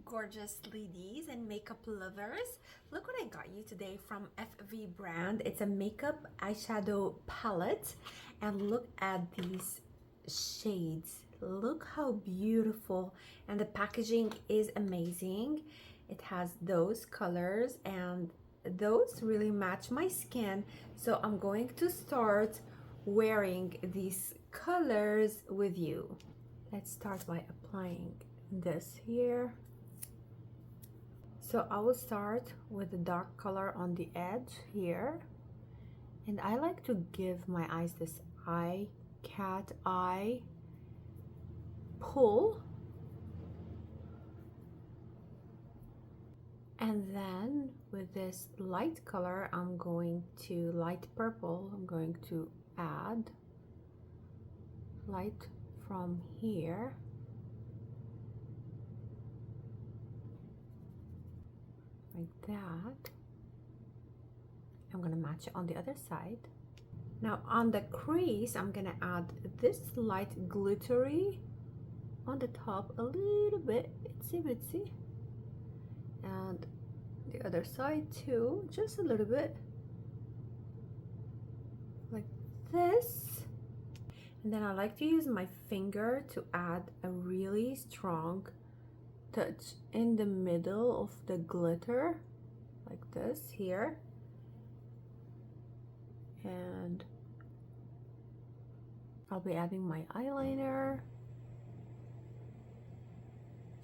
gorgeous ladies and makeup lovers, look what I got you today from FV brand. It's a makeup eyeshadow palette, and look at these shades. Look how beautiful, and the packaging is amazing. It has those colors and those really match my skin, so I'm going to start wearing these colors with you. Let's start by applying this here. So I will start with the dark color on the edge here, and I like to give my eyes this cat eye pull, and then with this light color, light purple, I'm going to add light from here like that. I'm gonna match it on the other side. Now on the crease, I'm gonna add this light glittery on the top a little bit, itsy bitsy, and the other side too, just a little bit like this. And then I like to use my finger to add a really strong touch in the middle of the glitter, like this here. And I'll be adding my eyeliner,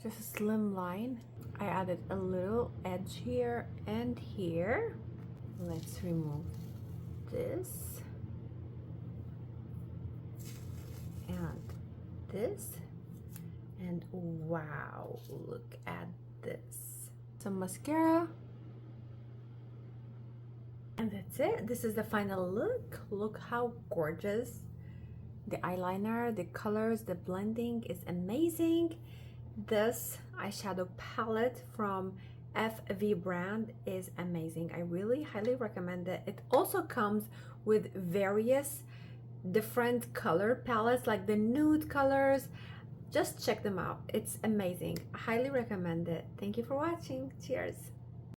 just a slim line. I added a little edge here and here. Let's remove this and this, and wow, look at this. Some mascara, and that's it. This is the final look. Look how gorgeous the eyeliner, the colors, the blending is amazing. This eyeshadow palette from FV brand is amazing. I really highly recommend it. It also comes with various different color palettes, like the nude colors. Just check them out. It's amazing. I highly recommend it. Thank you for watching. Cheers.